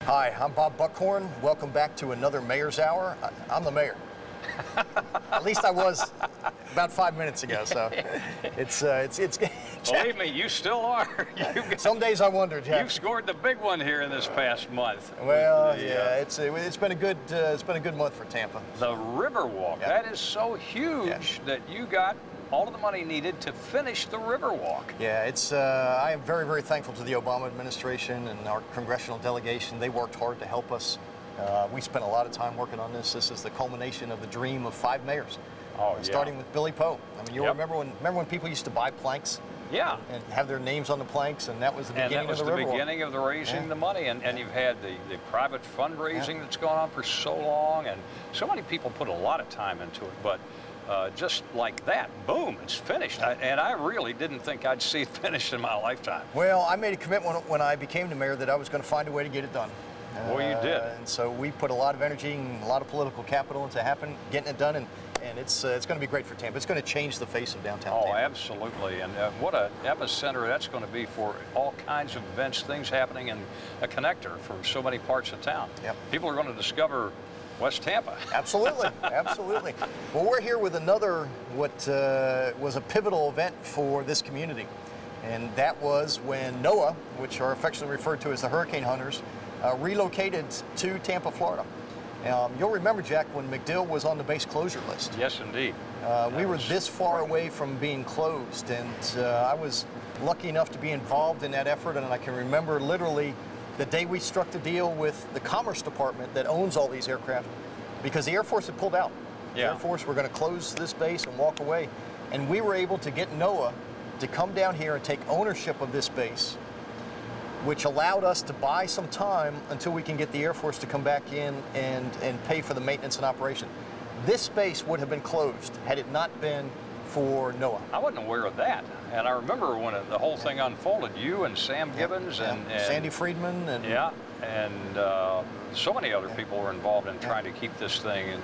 Hi, I'm Bob Buckhorn. Welcome back to another Mayor's Hour. I'm the mayor. At least I was about 5 minutes ago, so it's Believe me, you still are. Some days I wonder, Jack. You've scored the big one here in this past month. Well, yeah, it's been a good month for Tampa. The Riverwalk, yeah. that is so huge that you got all of the money needed to finish the Riverwalk. Yeah, I am very, very thankful to the Obama administration and our congressional delegation. They worked hard to help us. We spent a lot of time working on this. This is the culmination of the dream of 5 mayors. Starting with Billy Poe. I mean, you remember when people used to buy planks? Yeah. And have their names on the planks, and that was the beginning of the Riverwalk. And that was the beginning of the raising the money, and you've had the private fundraising that's gone on for so long, and so many people put a lot of time into it, but just like that, boom, it's finished. And I really didn't think I'd see it finished in my lifetime. Well, I made a commitment when I became the mayor that I was going to find a way to get it done. Well, you did. And so we put a lot of energy and a lot of political capital into getting it done, and it's going to be great for Tampa. It's going to change the face of downtown Tampa. Oh, absolutely. And what an epicenter that's going to be for all kinds of events, things happening, and a connector for so many parts of town. Yep. People are going to discover West Tampa. Absolutely, absolutely. Well, we're here with another, what was a pivotal event for this community. And that was when NOAA, which are affectionately referred to as the Hurricane Hunters, relocated to Tampa, Florida. You'll remember, Jack, when MacDill was on the base closure list. Yes, indeed. We were this far away from being closed, and I was lucky enough to be involved in that effort, and I can remember literally the day we struck the deal with the Commerce Department that owns all these aircraft, because the Air Force had pulled out. The Air Force were going to close this base and walk away, and we were able to get NOAA to come down here and take ownership of this base, which allowed us to buy some time until we can get the Air Force to come back in and pay for the maintenance and operation. This space would have been closed had it not been for NOAA. I wasn't aware of that. And I remember when the whole thing unfolded, you and Sam Gibbons and Sandy Friedman. And so many other people were involved in trying to keep this thing.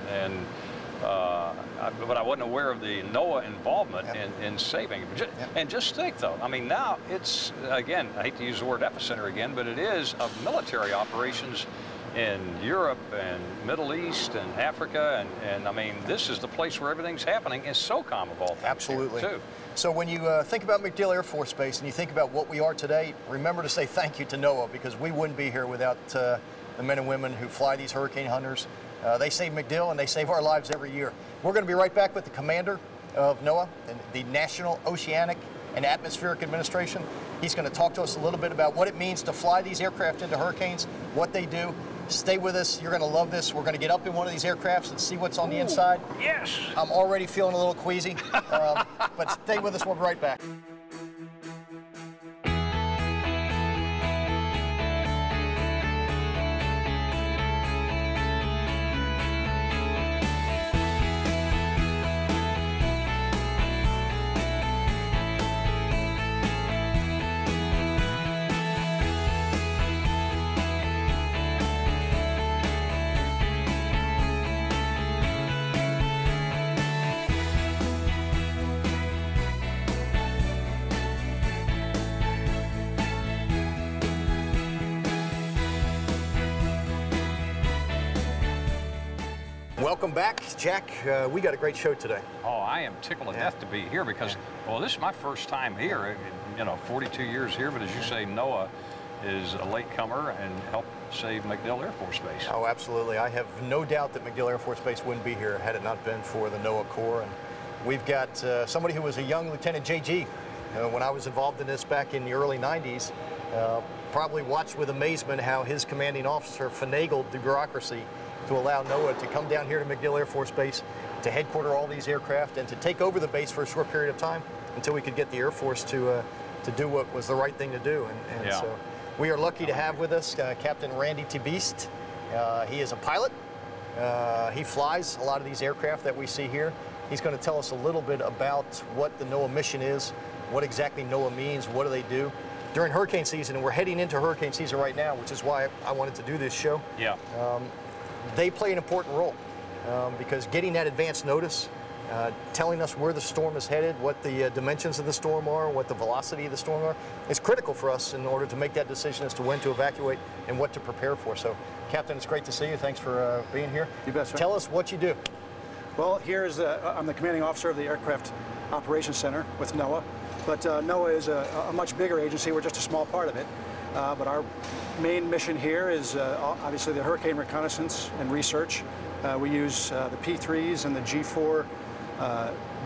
But I wasn't aware of the NOAA involvement in saving it. And just think, though, I mean, now it's, again, I hate to use the word epicenter again, but it is of military operations in Europe and Middle East and Africa. And I mean, this is the place where everything's happening. It's SOCOM of all things. Absolutely. Too. So when you think about MacDill Air Force Base and you think about what we are today, remember to say thank you to NOAA, because we wouldn't be here without the men and women who fly these Hurricane Hunters. They save MacDill and they save our lives every year. We're going to be right back with the commander of NOAA, the National Oceanic and Atmospheric Administration. He's going to talk to us a little bit about what it means to fly these aircraft into hurricanes, what they do. Stay with us. You're going to love this. We're going to get up in one of these aircrafts and see what's on the inside. Yes. I'm already feeling a little queasy, but stay with us. We'll be right back. Welcome back, Jack. We got a great show today. Oh, I am tickled to death to be here because, well, this is my first time here. You know, 42 years here, but as you say, NOAA is a latecomer and helped save MacDill Air Force Base. Oh, absolutely. I have no doubt that MacDill Air Force Base wouldn't be here had it not been for the NOAA Corps. And we've got somebody who was a young Lieutenant JG when I was involved in this back in the early 90s. Probably watched with amazement how his commanding officer finagled the bureaucracy to allow NOAA to come down here to MacDill Air Force Base, to headquarter all these aircraft, and to take over the base for a short period of time until we could get the Air Force to do what was the right thing to do. And so we are lucky to have with us Captain Randy Tibiste. He is a pilot. He flies a lot of these aircraft that we see here. He's going to tell us a little bit about what the NOAA mission is, what exactly NOAA means, what do they do during hurricane season, and we're heading into hurricane season right now, which is why I wanted to do this show. Yeah. They play an important role because getting that advance notice telling us where the storm is headed, what the dimensions of the storm are, what the velocity of the storm are. It's critical for us in order to make that decision as to when to evacuate and what to prepare for. So, Captain, it's great to see you. Thanks for being here. You bet, sir. Tell us what you do. Well, I'm the commanding officer of the Aircraft Operations Center with NOAA, but NOAA is a much bigger agency. We're just a small part of it. But our main mission here is obviously the hurricane reconnaissance and research. We use the P3s and the G4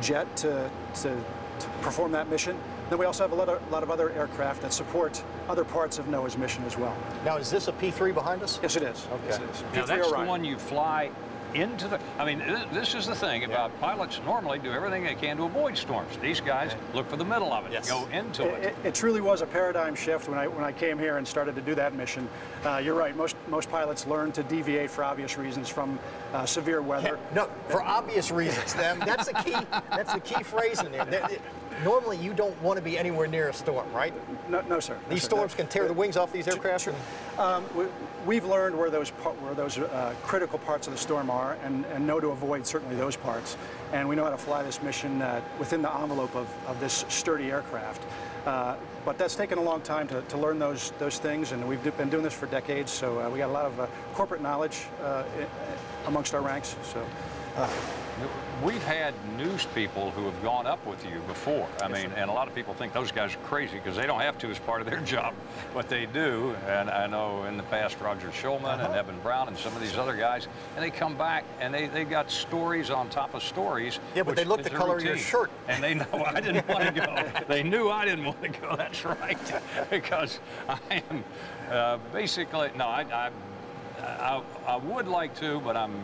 jet to perform that mission. Then we also have a lot of other aircraft that support other parts of NOAA's mission as well. Now, is this a P3 behind us? Yes, it is. Okay. Yes, it is. Now, P3 that's Orion. the one you fly into the, I mean, this is the thing about pilots normally do everything they can to avoid storms. These guys look for the middle of it, go into it. It truly was a paradigm shift when I came here and started to do that mission. You're right, most pilots learn to deviate for obvious reasons from severe weather. No, for obvious reasons. That's the key phrase in there. Normally, you don't want to be anywhere near a storm, right? No, sir. These storms can tear the wings off these aircraft. We've learned where those critical parts of the storm are, and know to avoid certainly those parts. And we know how to fly this mission within the envelope of this sturdy aircraft. But that's taken a long time to learn those things, and we've been doing this for decades. So we got a lot of corporate knowledge amongst our ranks. So. We've had news people who have gone up with you before. I mean, and a lot of people think those guys are crazy because they don't have to as part of their job, but they do. And I know in the past Roger Shulman and Evan Brown and some of these other guys, and they come back and they got stories on top of stories. Yeah, but they look the color of your shirt. And they know I didn't want to go. They knew I didn't want to go. That's right, because I am basically no. I would like to, but I'm.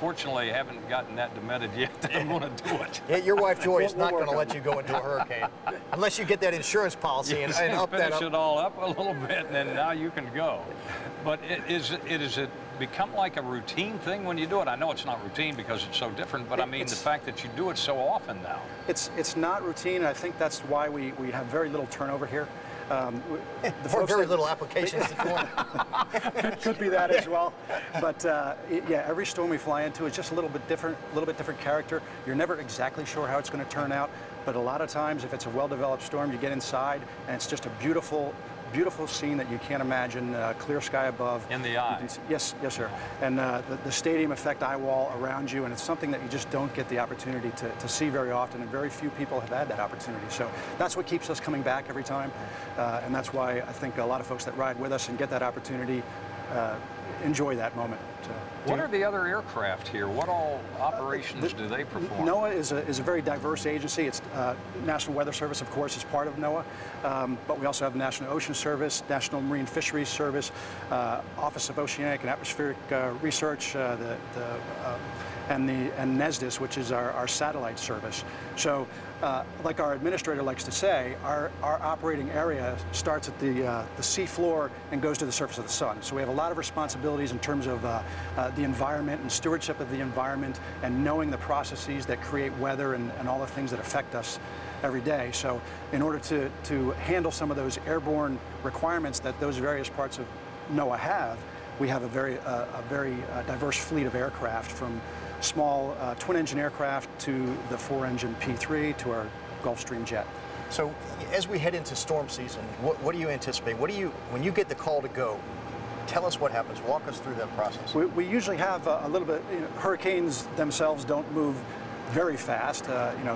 Fortunately, I haven't gotten that demented yet that I'm going to do it. Yeah, your wife Joy is not going to let you go into a hurricane unless you get that insurance policy and up that up. Finish it all up a little bit, and then now you can go. But is it become like a routine thing when you do it? I know it's not routine because it's so different, but I mean the fact that you do it so often now. It's not routine, and I think that's why we have very little turnover here. For very little applications to join. Could be that as well, but yeah, every storm we fly into is just a little bit different character. You're never exactly sure how it's going to turn out, but a lot of times, if it's a well-developed storm, you get inside and it's just a beautiful scene that you can't imagine. Clear sky above. In the eye. Yes, sir. And the stadium effect eye wall around you, and it's something that you just don't get the opportunity to see very often, and very few people have had that opportunity. So that's what keeps us coming back every time, and that's why I think a lot of folks that ride with us and get that opportunity enjoy that moment. What are the other aircraft here? What all operations do they perform? NOAA is a very diverse agency. It's National Weather Service, of course, is part of NOAA, but we also have the National Ocean Service, National Marine Fisheries Service, Office of Oceanic and Atmospheric Research, and NESDIS, which is our satellite service. So, like our administrator likes to say, our operating area starts at the sea floor and goes to the surface of the sun. So we have a lot of responsibilities in terms of the environment and stewardship of the environment and knowing the processes that create weather and all the things that affect us every day. So in order to handle some of those airborne requirements that those various parts of NOAA have, we have a very diverse fleet of aircraft, from small twin-engine aircraft to the 4-engine P3 to our Gulfstream jet. So as we head into storm season, what do you anticipate? When you get the call to go, tell us what happens. Walk us through that process. We usually have a little bit, hurricanes themselves don't move very fast,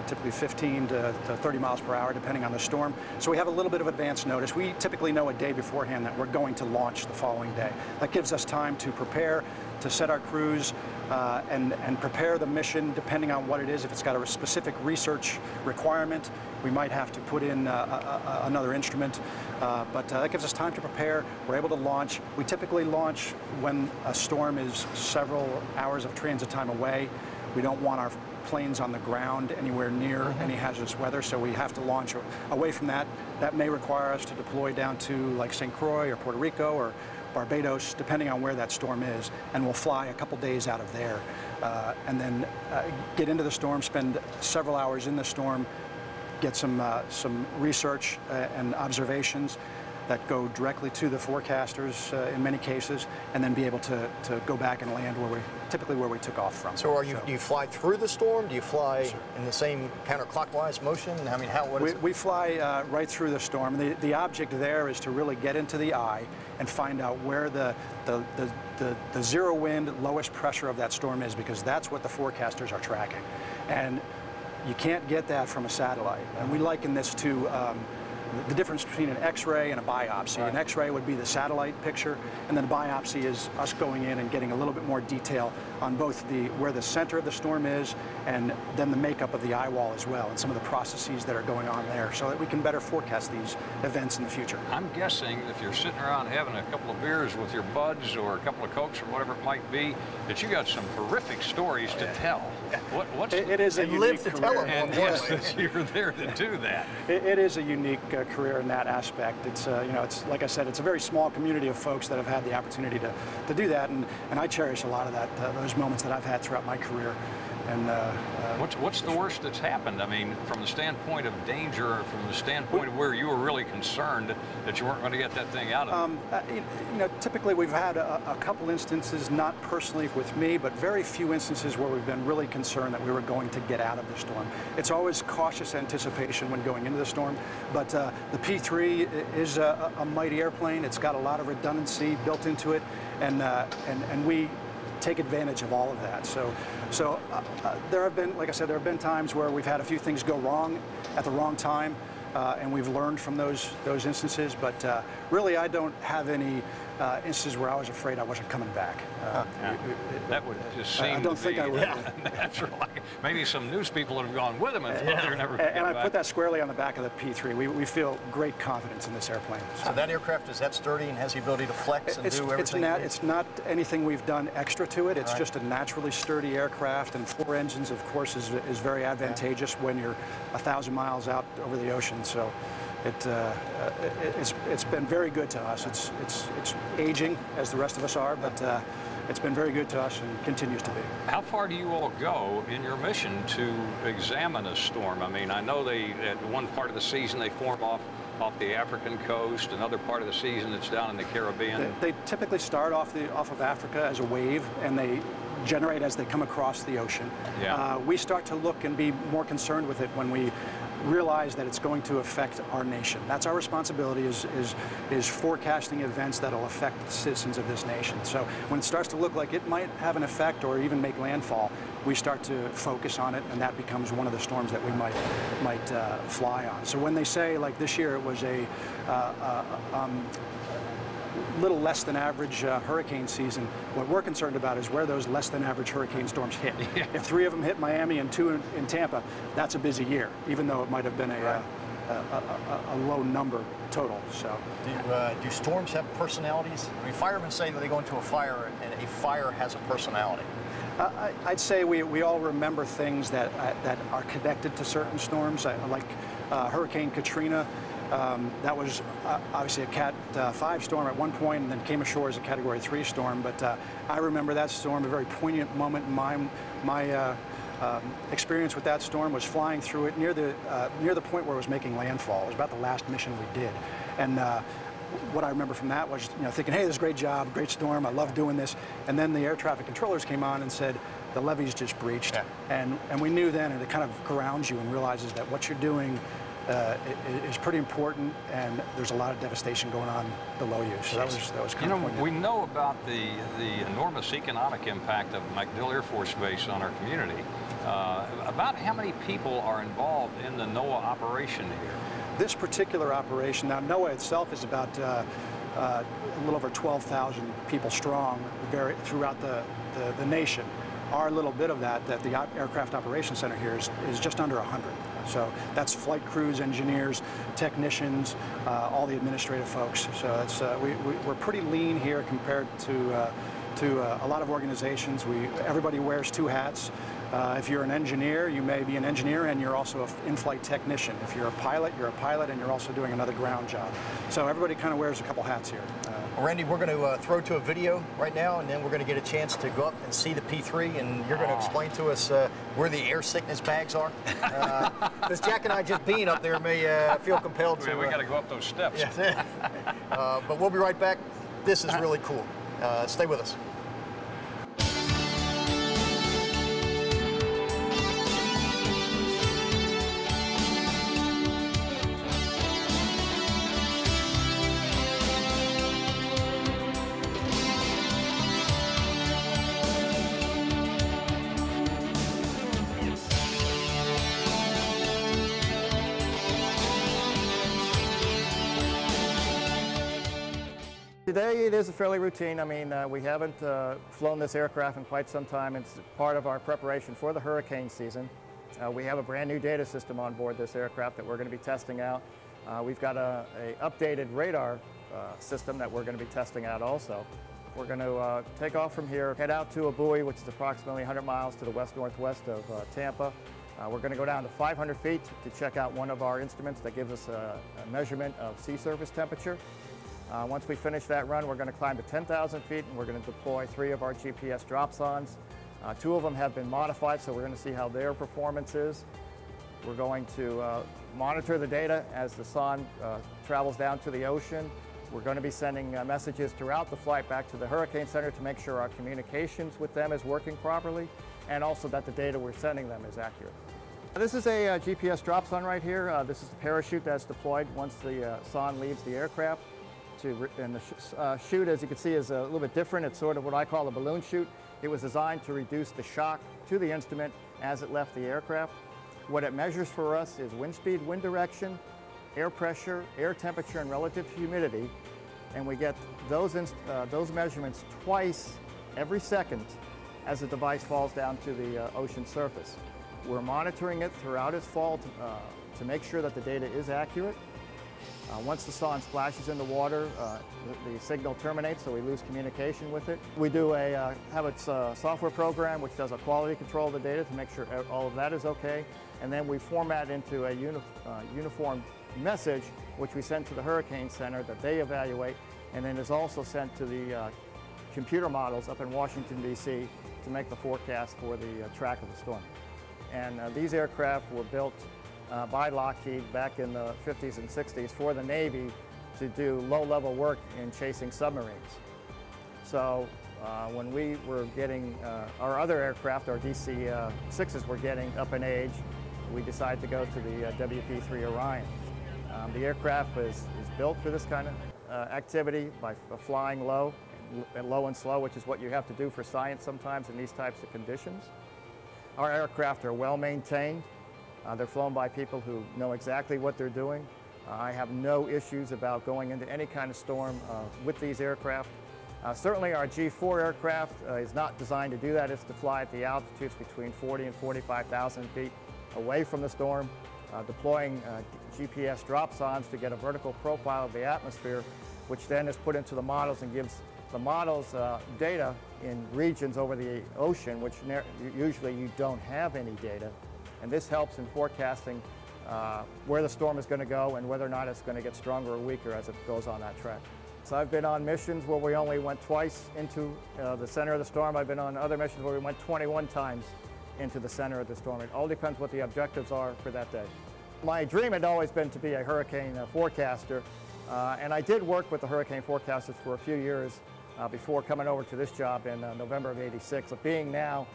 typically 15 to 30 miles per hour, depending on the storm. So we have a little bit of advance notice. We typically know a day beforehand that we're going to launch the following day. That gives us time to prepare, to set our crews, and prepare the mission depending on what it is. If it's got a specific research requirement, we might have to put in another instrument, but that gives us time to prepare. We're able to launch. We typically launch when a storm is several hours of transit time away. We don't want our planes on the ground anywhere near any hazardous weather, so we have to launch away from that. That may require us to deploy down to like St. Croix or Puerto Rico or Barbados, depending on where that storm is, and we'll fly a couple days out of there, and then get into the storm, spend several hours in the storm, get some research and observations, that go directly to the forecasters in many cases, and then be able to go back and land typically where we took off from. So do you fly through the storm? Do you fly in the same counterclockwise motion? I mean, what is it? We fly right through the storm. The object there is to really get into the eye and find out where the zero wind, lowest pressure of that storm is, because that's what the forecasters are tracking. And you can't get that from a satellite. And we liken this to the difference between an X-ray and a biopsy. Right. An X-ray would be the satellite picture, and then a biopsy is us going in and getting a little bit more detail on both where the center of the storm is and then the makeup of the eye wall as well, and some of the processes that are going on there, so that we can better forecast these events in the future. I'm guessing if you're sitting around having a couple of beers with your buds or a couple of Cokes or whatever it might be, that you got some horrific stories to tell. It is a unique career. And yes, you're there to do that. It is a unique career in that aspect. It's it's like I said, it's a very small community of folks that have had the opportunity to do that, and I cherish a lot of that, those moments that I've had throughout my career. And what's the worst that's happened? I mean, from the standpoint of danger, or from the standpoint of where you were really concerned that you weren't going to get that thing out of it? Typically we've had a couple instances, not personally with me, but very few instances where we've been really concerned that we were going to get out of the storm. It's always cautious anticipation when going into the storm, but the P3 is a mighty airplane. It's got a lot of redundancy built into it, and we take advantage of all of that. So there have been, like I said, there have been times where we've had a few things go wrong at the wrong time, and we've learned from those instances. But really, I don't have any instances where I was afraid I wasn't coming back. That would just seem I don't think I would. Natural. Maybe some news people would have gone with him and thought they were never going to And I back. put that squarely on the back of the P3. We feel great confidence in this airplane. So that aircraft, is that sturdy and has the ability to flex and do everything? It's not anything we've done extra to it. It's just a naturally sturdy aircraft, and 4 engines, of course, is very advantageous when you're 1,000 miles out over the ocean. So it's been very good to us. It's aging, as the rest of us are, but it's been very good to us and continues to be. How far do you all go in your mission to examine a storm? I mean, I know at one part of the season they form off the African coast, another part of the season it's down in the Caribbean. They typically start off of Africa as a wave, and they generate as they come across the ocean. Yeah. We start to look and be more concerned with it when we realize that it's going to affect our nation. That's our responsibility, is forecasting events that will affect the citizens of this nation. So when it starts to look like it might have an effect or even make landfall, we start to focus on it, and that becomes one of the storms that we might fly on. So when they say, like this year, it was a little less than average hurricane season, what we're concerned about is where those less than average hurricane storms hit. Yeah. If 3 of them hit Miami and 2 in Tampa, that's a busy year, even though it might have been a low number total. So, do storms have personalities? I mean, firemen say that they go into a fire and a fire has a personality. I'd say we all remember things that are connected to certain storms, like Hurricane Katrina. That was obviously a Cat 5 storm at one point, and then came ashore as a Category 3 storm. But I remember that storm, a very poignant moment in my experience with that storm was flying through it near the point where it was making landfall. It was about the last mission we did, and what I remember from that was thinking, hey, this is a great job, great storm, I love doing this. And then the air traffic controllers came on and said, the levee's just breached. Yeah. And we knew then, and it kind of grounds you and realizes that what you're doing is pretty important, and there's a lot of devastation going on below you. So that was kind of poignant. We know about the enormous economic impact of MacDill Air Force Base on our community. About how many people are involved in the NOAA operation here? This particular operation, now NOAA itself is about a little over 12,000 people strong throughout the nation. Our little bit of that the Aircraft Operations Center here is just under 100. So that's flight crews, engineers, technicians, all the administrative folks. So it's, we're pretty lean here compared to a lot of organizations. Everybody wears 2 hats. If you're an engineer, you may be an engineer and you're also an in-flight technician. If you're a pilot and you're also doing another ground job. So everybody kind of wears a couple hats here. Randy, we're going to throw to a video right now, and then we're going to get a chance to go up and see the P3, and you're going to explain to us where the air sickness bags are. Because Jack and I just being up there may feel compelled to. We got to go up those steps. Yeah. But we'll be right back. This is really cool. Stay with us. Today it is fairly routine. I mean, we haven't flown this aircraft in quite some time. It's part of our preparation for the hurricane season. We have a brand new data system on board this aircraft that we're going to be testing out. We've got a updated radar system that we're going to be testing out also. We're going to take off from here, head out to a buoy, which is approximately 100 miles to the west-northwest of Tampa. We're going to go down to 500 feet to check out one of our instruments that gives us a measurement of sea surface temperature. Once we finish that run, we're going to climb to 10,000 feet, and we're going to deploy 3 of our GPS drop-sons. 2 of them have been modified, so we're going to see how their performance is. We're going to monitor the data as the son travels down to the ocean. We're going to be sending messages throughout the flight back to the Hurricane Center to make sure our communications with them is working properly, and also that the data we're sending them is accurate. This is a GPS drop-son right here. This is the parachute that's deployed once the son leaves the aircraft. And the chute, as you can see, is a little bit different. It's sort of what I call a balloon chute. It was designed to reduce the shock to the instrument as it left the aircraft. What it measures for us is wind speed, wind direction, air pressure, air temperature, and relative humidity. And we get those measurements twice every second as the device falls down to the ocean surface. We're monitoring it throughout its fall to make sure that the data is accurate. Once the son splashes in the water, the signal terminates, so we lose communication with it. We do have a software program which does a quality control of the data to make sure all of that is okay, and then we format into a uniform message which we send to the Hurricane Center that they evaluate, and then is also sent to the computer models up in Washington, D.C. to make the forecast for the track of the storm. And these aircraft were built by Lockheed back in the 50s and 60s for the Navy to do low-level work in chasing submarines. So when we were getting our other aircraft, our DC-6s were getting up in age, we decided to go to the WP-3 Orion. The aircraft is built for this kind of activity by flying low and slow, which is what you have to do for science sometimes in these types of conditions. Our aircraft are well maintained. They're flown by people who know exactly what they're doing. I have no issues about going into any kind of storm with these aircraft. Certainly our G4 aircraft is not designed to do that. It's to fly at the altitudes between 40 and 45,000 feet away from the storm, deploying GPS drop-sons to get a vertical profile of the atmosphere, which then is put into the models and gives the models data in regions over the ocean, which usually you don't have any data. And this helps in forecasting where the storm is going to go and whether or not it's going to get stronger or weaker as it goes on that track. So I've been on missions where we only went twice into the center of the storm. I've been on other missions where we went 21 times into the center of the storm. It all depends what the objectives are for that day. My dream had always been to be a hurricane forecaster, and I did work with the hurricane forecasters for a few years before coming over to this job in November of '86. But being now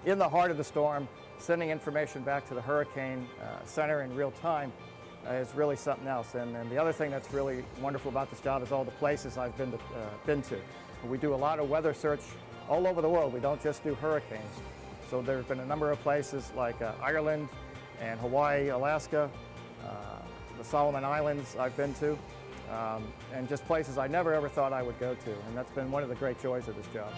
in the heart of the storm, sending information back to the Hurricane Center in real time is really something else. And the other thing that's really wonderful about this job is all the places I've been to. We do a lot of weather search all over the world. We don't just do hurricanes. So there have been a number of places like Ireland and Hawaii, Alaska, the Solomon Islands I've been to, and just places I never ever thought I would go to. And that's been one of the great joys of this job.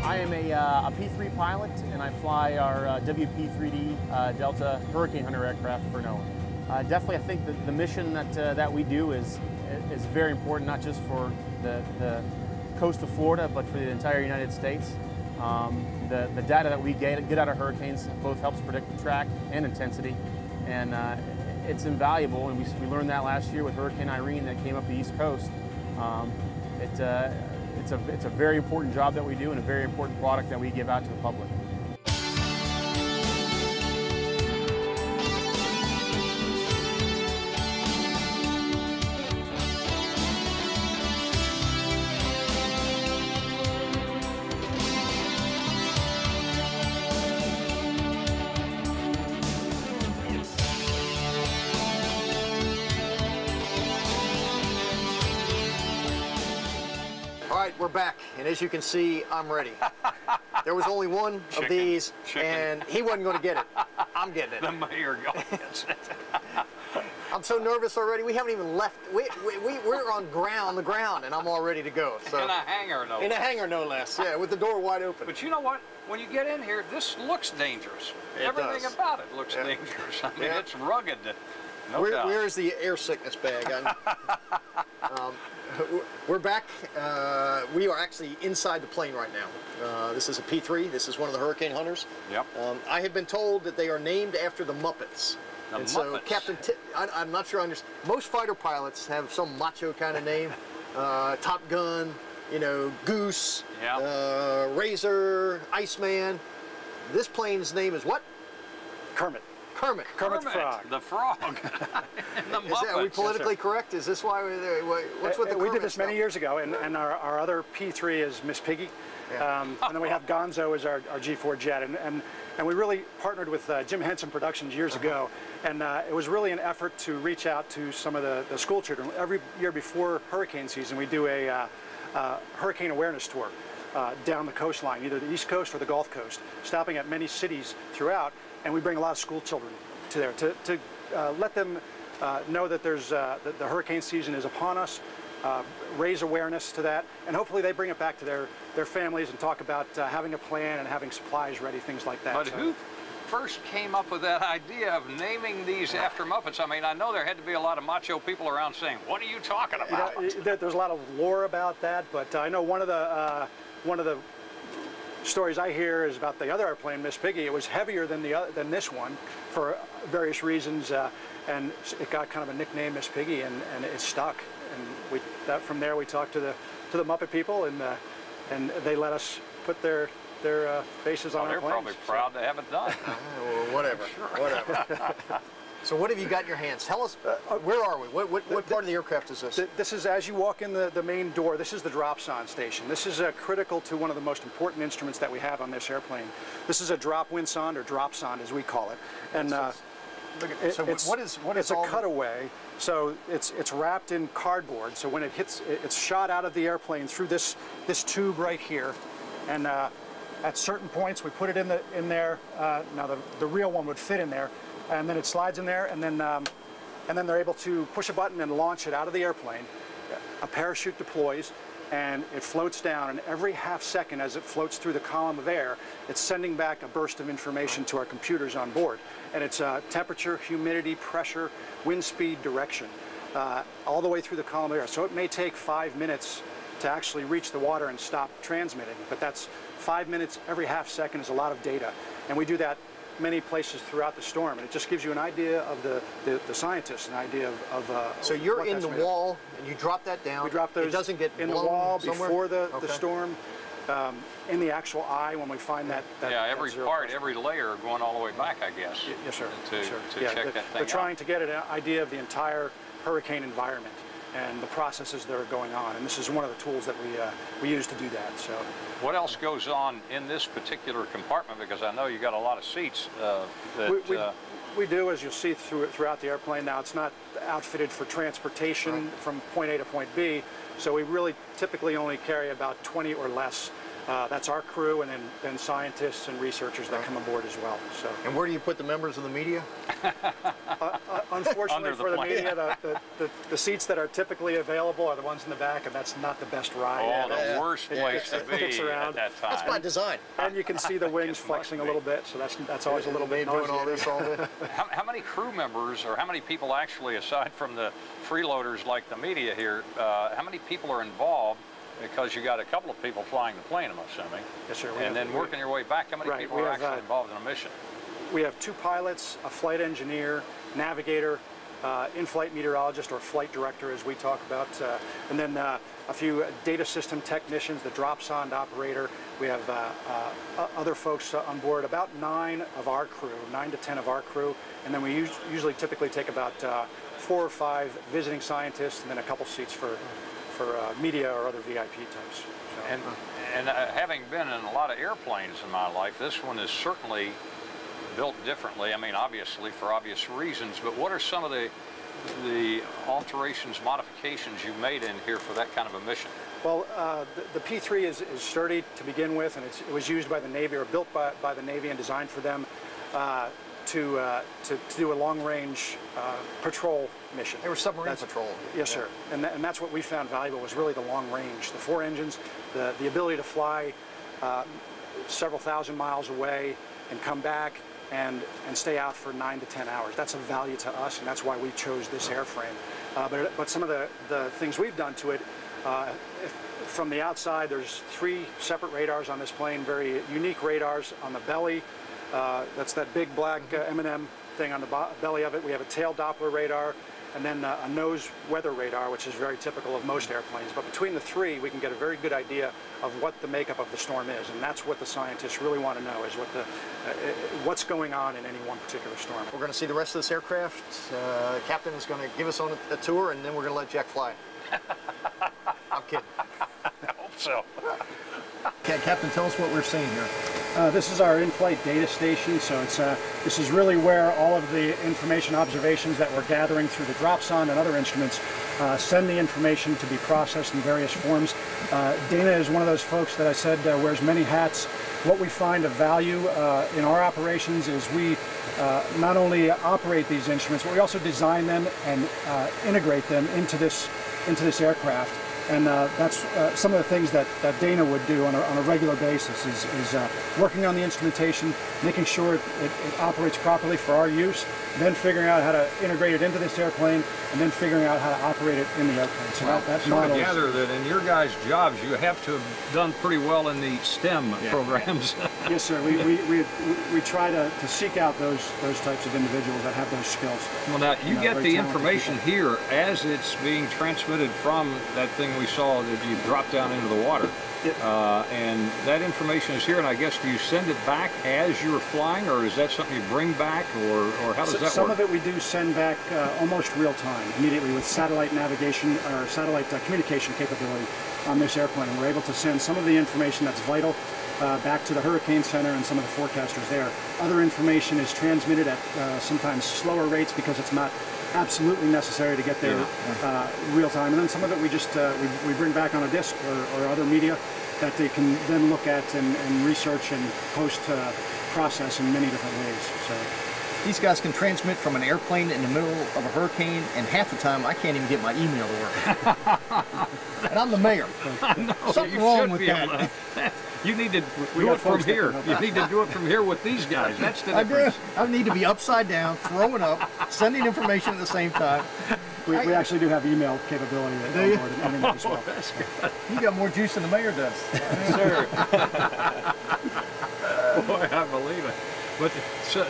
I am a P3 pilot, and I fly our WP-3D Delta Hurricane Hunter aircraft for NOAA. Definitely, I think the mission that we do is very important, not just for the coast of Florida, but for the entire United States. the data that we get out of hurricanes both helps predict track and intensity, and it's invaluable. And we learned that last year with Hurricane Irene that came up the East Coast. It's a very important job that we do and a very important product that we give out to the public. All right, we're back, and as you can see, I'm ready. There was only one of these, and he wasn't going to get it. I'm getting it. The mayor gets it. I'm so nervous already. We haven't even left. We're on the ground, and I'm all ready to go. So. In a hangar, no less. In a hangar, no less. Yeah, with the door wide open. But you know what? When you get in here, this looks dangerous. Everything does. about it looks dangerous. I mean, it's rugged. No doubt. Where's the air sickness bag? We're back. We are actually inside the plane right now. This is a P3. This is one of the Hurricane Hunters. Yep. I have been told that they are named after the Muppets. So Captain, I'm not sure I understand. Most fighter pilots have some macho kind of name. Top Gun, you know, Goose, Razor, Iceman. This plane's name is what? Kermit. Kermit. Kermit the Frog. The frog. The Muppets. Are we politically correct? Is this why what's with the We Kermit did this many stuff? years ago, and our other P3 is Miss Piggy. And then we have Gonzo as our G4 jet. And we really partnered with Jim Henson Productions years ago. And it was really an effort to reach out to some of the school children. Every year before hurricane season, we do a hurricane awareness tour down the coastline, either the East Coast or the Gulf Coast, stopping at many cities throughout. And we bring a lot of school children to there to let them know that the hurricane season is upon us, raise awareness to that, and hopefully they bring it back to their families and talk about having a plan and having supplies ready, things like that. But who first came up with that idea of naming these after Muppets? I mean, I know there had to be a lot of macho people around saying, "What are you talking about?" You know, there's a lot of lore about that, but I know one of the stories I hear is about the other airplane, Miss Piggy. It was heavier than this one for various reasons, and it got kind of a nickname, Miss Piggy, and it stuck. And from there we talked to the Muppet people, and they let us put their faces on our planes. They're probably proud to have it done. Well, whatever. Whatever. So what have you got in your hands? Tell us, where are we? What part of the aircraft is this? This is, as you walk in the main door, this is the drop-on station. This is critical to one of the most important instruments that we have on this airplane. This is a drop wind sonde, or drop sonde as we call it. And it's a cutaway, so it's wrapped in cardboard. So when it hits, it's shot out of the airplane through this tube right here. And at certain points, we put it in there. Now the real one would fit in there. And then it slides in there, and then they're able to push a button and launch it out of the airplane. A parachute deploys, and it floats down, and every half second as it floats through the column of air, it's sending back a burst of information to our computers on board. And it's temperature, humidity, pressure, wind speed, direction, all the way through the column of air. So it may take 5 minutes to actually reach the water and stop transmitting, but that's 5 minutes every half second is a lot of data. And we do that many places throughout the storm, and it just gives you an idea of the scientists, an idea of so you're in the wall, and you drop that down. We drop those. It doesn't get in the wall somewhere? before the storm. In the actual eye, when we find that every part, every layer going all the way back, I guess. Yes, sir. To check that thing out. They're trying to get an idea of the entire hurricane environment and the processes that are going on, and this is one of the tools that we use to do that. So, what else goes on in this particular compartment? Because I know you got a lot of seats. We do, as you'll see throughout the airplane. Now, it's not outfitted for transportation from point A to point B, so we really typically only carry about 20 or less. That's our crew, and then scientists and researchers that come aboard as well. So. And where do you put the members of the media? Unfortunately for the media, the seats that are typically available are the ones in the back, and that's not the best ride. Oh, the worst place to be at that time. That's by design. And you can see the wings flexing a little bit, so that's always a little bit noisy. Doing all this all day. How many crew members, or how many people actually, aside from the freeloaders like the media here, how many people are involved because you got a couple of people flying the plane, I'm assuming. Yes, sir. And then working your way back, how many people are actually involved in a mission? We have 2 pilots, a flight engineer, navigator, in-flight meteorologist or flight director as we talk about, and then a few data system technicians, the drop sond operator. We have other folks on board, about 9 of our crew, 9 to 10 of our crew, and then we usually typically take about 4 or 5 visiting scientists and then a couple seats for media or other VIP types. So, and having been in a lot of airplanes in my life, this one is certainly built differently. I mean, obviously for obvious reasons, but what are some of the alterations, modifications you made in here for that kind of a mission? Well, the P3 is sturdy to begin with, and it was used by the Navy, or built by the Navy and designed for them to do a long-range patrol mission. They were submarine patrol. Yes, sir. And that's what we found valuable, was really the long range. The 4 engines, the ability to fly several thousand miles away and come back and stay out for 9 to 10 hours. That's of value to us, and that's why we chose this airframe. But some of the things we've done to it, from the outside, there's 3 separate radars on this plane, very unique radars on the belly. That's that big black M&M thing on the belly of it. We have a tail Doppler radar, and then a nose weather radar, which is very typical of most airplanes. But between the 3, we can get a very good idea of what the makeup of the storm is, and that's what the scientists really want to know, is what's going on in any one particular storm. We're going to see the rest of this aircraft. Captain is going to give us on a tour, and then we're going to let Jack fly. I'm kidding. I hope so. Okay, Captain, tell us what we're seeing here. This is our in-flight data station, so this is really where all of the information observations that we're gathering through the drop sond and other instruments send the information to be processed in various forms. Dana is one of those folks that I said wears many hats. What we find of value in our operations is we not only operate these instruments, but we also design them and integrate them into this aircraft. And that's some of the things that Dana would do on a regular basis is working on the instrumentation, making sure it operates properly for our use, then figuring out how to integrate it into this airplane, and then figuring out how to operate it in the airplane. So I gather that in your guys' jobs, you have to have done pretty well in the STEM programs. Yes, sir. We try to seek out those types of individuals that have those skills. Well, now you get the information here as it's being transmitted from that thing we saw that you dropped down into the water. And that information is here, and I guess do you send it back as you're flying, or is that something you bring back, or how does that work? Some of it we do send back almost real time, immediately with satellite navigation or satellite communication capability on this airplane. And we're able to send some of the information that's vital back to the Hurricane Center and some of the forecasters there. Other information is transmitted at sometimes slower rates because it's not absolutely necessary to get there real time. And then some of it we just we bring back on a disc or other media that they can then look at and research and post process in many different ways. So these guys can transmit from an airplane in the middle of a hurricane, and half the time I can't even get my email to work. And I'm the mayor. Something wrong with that. You need to do it from here. You need to do it from here with these guys. That's the difference. I need to be upside down, throwing up, sending information at the same time. We actually do have email capability on board and internet as well. That's good. You got more juice than the mayor does. Sir. Boy, I believe it. But so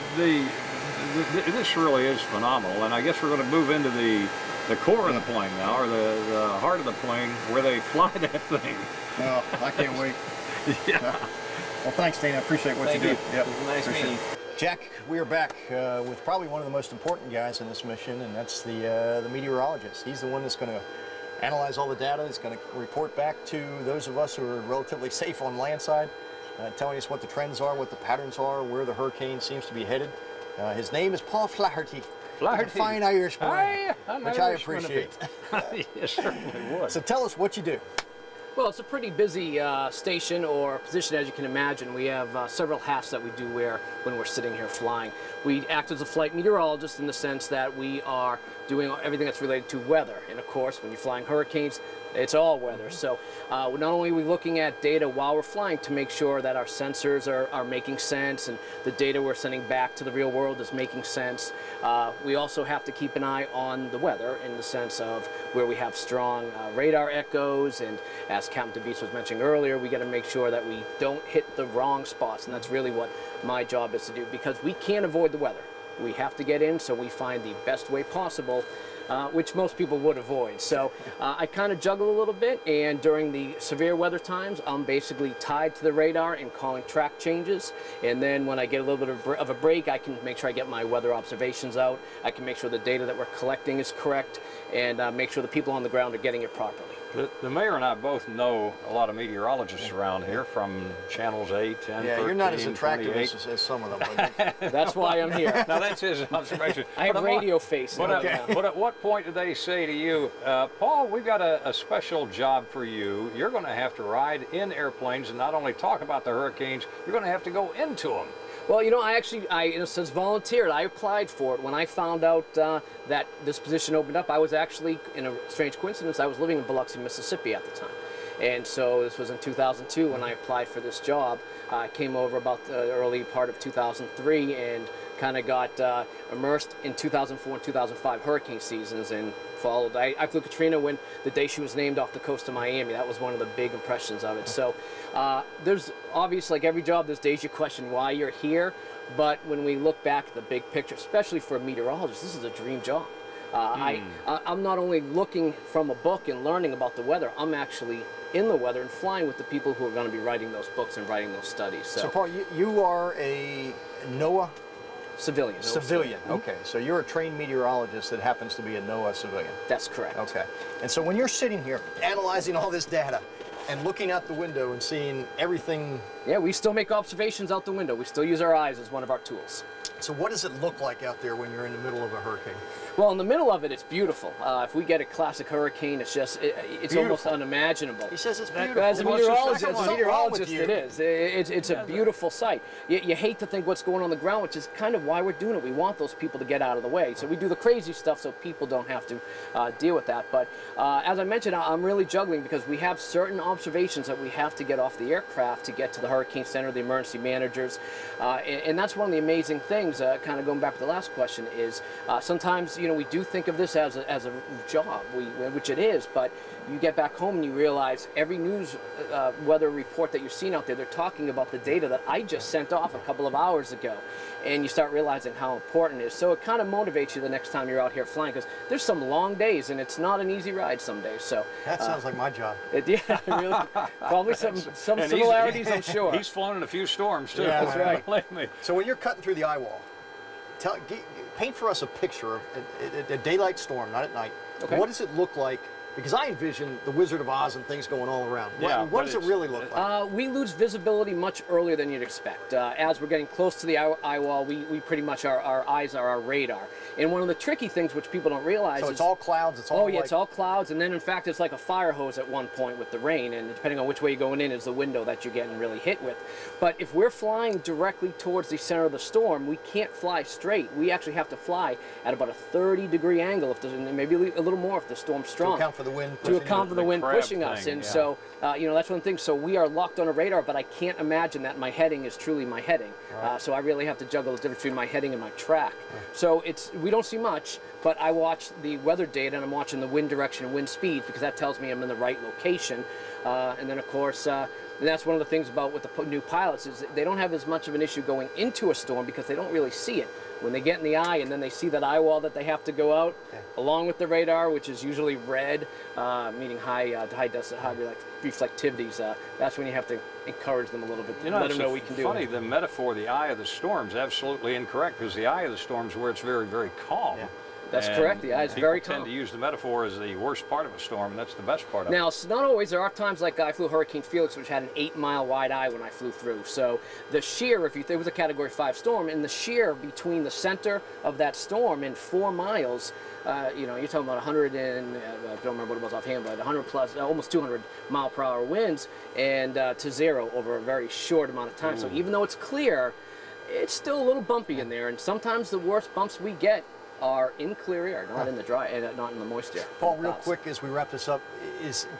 this really is phenomenal, and I guess we're going to move into the core of the plane now, or the heart of the plane, where they fly that thing. Oh, I can't wait. Yeah. Well, thanks, Dana. I appreciate what you do. Yep. Nice meeting you. Jack, we are back with probably one of the most important guys in this mission, and that's the meteorologist. He's the one that's going to analyze all the data. He's going to report back to those of us who are relatively safe on landside, telling us what the trends are, what the patterns are, where the hurricane seems to be headed. His name is Paul Flaherty. Flaherty. He's a fine Irishman, which I appreciate. Yes, certainly would. So tell us what you do. Well, it's a pretty busy station or position, as you can imagine. We have several hats that we do wear when we're sitting here flying. We act as a flight meteorologist in the sense that we are doing everything that's related to weather. And of course, when you're flying hurricanes, it's all weather. So not only are we looking at data while we're flying to make sure that our sensors are making sense and the data we're sending back to the real world is making sense, we also have to keep an eye on the weather in the sense of where we have strong radar echoes, and as Captain DeBeats was mentioning earlier, we got to make sure that we don't hit the wrong spots, and that's really what my job is to do, because we can't avoid the weather. We have to get in, so we find the best way possible, which most people would avoid. So I kind of juggle a little bit, and during the severe weather times, I'm basically tied to the radar and calling track changes. And then when I get a little bit of a break, I can make sure I get my weather observations out. I can make sure the data that we're collecting is correct, and make sure the people on the ground are getting it properly. The mayor and I both know a lot of meteorologists around here from channels 8, 10, yeah, 13, you're not as attractive 28. as some of them. That's why I'm here. Now that's his observation. I have radio face. But at what point did they say to you, Paul, we've got a special job for you. You're going to have to ride in airplanes and not only talk about the hurricanes, you're going to have to go into them. Well, you know, I in a sense, volunteered. I applied for it. When I found out that this position opened up, I was actually, in a strange coincidence, I was living in Biloxi, Mississippi at the time. And so this was in 2002 when I applied for this job. I came over about the early part of 2003 and kind of got immersed in 2004 and 2005 hurricane seasons, and followed. I flew Katrina when the day she was named off the coast of Miami. That was one of the big impressions of it. So there's obviously, like every job, there's days you question why you're here, but when we look back at the big picture, especially for a meteorologist, this is a dream job. I'm not only looking from a book and learning about the weather, I'm actually in the weather and flying with the people who are going to be writing those books and writing those studies. So Paul, you are a NOAA civilian. Civilian, okay. So you're a trained meteorologist that happens to be a NOAA civilian. That's correct. Okay. And so when you're sitting here analyzing all this data and looking out the window and seeing everything... Yeah, we still make observations out the window. We still use our eyes as one of our tools. So what does it look like out there when you're in the middle of a hurricane? Well, in the middle of it, it's beautiful. If we get a classic hurricane, it's just, it's almost unimaginable. He says it's beautiful. As a meteorologist, it is. It's a beautiful sight. You hate to think what's going on the ground, which is kind of why we're doing it. We want those people to get out of the way. So we do the crazy stuff so people don't have to deal with that. But as I mentioned, I'm really juggling because we have certain observations that we have to get off the aircraft to get to the Hurricane Center, the emergency managers. And that's one of the amazing things, kind of going back to the last question, is sometimes, you know, we do think of this as a job, which it is, but you get back home and you realize every news weather report that you're seeing out there, they're talking about the data that I just sent off a couple of hours ago. And you start realizing how important it is. So it kind of motivates you the next time you're out here flying, because there's some long days and it's not an easy ride some days. So that sounds like my job. Yeah, really. Probably some similarities, I'm sure. He's flown in a few storms too. Yeah, that's right. Believe me. So when you're cutting through the eye wall, paint for us a picture of a daylight storm, not at night. Okay. What does it look like? Because I envision the Wizard of Oz and things going all around. What does it really look like? We lose visibility much earlier than you'd expect. As we're getting close to the eye wall, we pretty much, our eyes are our radar. And one of the tricky things which people don't realize is... So it's all clouds, it's all it's all clouds, and then in fact it's like a fire hose at one point with the rain, and depending on which way you're going in is the window that you're getting really hit with. But if we're flying directly towards the center of the storm, we can't fly straight. We actually have to fly at about a 30-degree angle, if there's, maybe a little more if the storm's strong. To account for the wind pushing. To account for the wind pushing us. And so, you know, that's one thing. So we are locked on a radar, but I can't imagine that my heading is truly my heading. Right. So I really have to juggle the difference between my heading and my track. So we don't see much, but I watch the weather data and I'm watching the wind direction and wind speed because that tells me I'm in the right location. And then of course, and that's one of the things about with the new pilots is they don't have as much of an issue going into a storm because they don't really see it. When they get in the eye and then they see that eye wall that they have to go out, along with the radar, which is usually red, meaning high reflectivities, that's when you have to encourage them a little bit, let them know we can do it. Funny, the metaphor, the eye of the storm, is absolutely incorrect because the eye of the storm is where it's very, very calm. Yeah. That's correct. The eye is very calm. People tend to use the metaphor as the worst part of a storm, and that's the best part of it. Now, it's not always. There are times like I flew Hurricane Felix, which had an 8-mile wide eye when I flew through. So the shear, it was a Category 5 storm, and the shear between the center of that storm and 4 miles, you know, you're talking about 100 and, I don't remember what it was offhand, but 100 plus, almost 200 mile per hour winds, and to 0 over a very short amount of time. Ooh. So even though it's clear, it's still a little bumpy in there, and sometimes the worst bumps we get are in clear air, not in the dry, and not in the moist air. Paul, real quick as we wrap this up,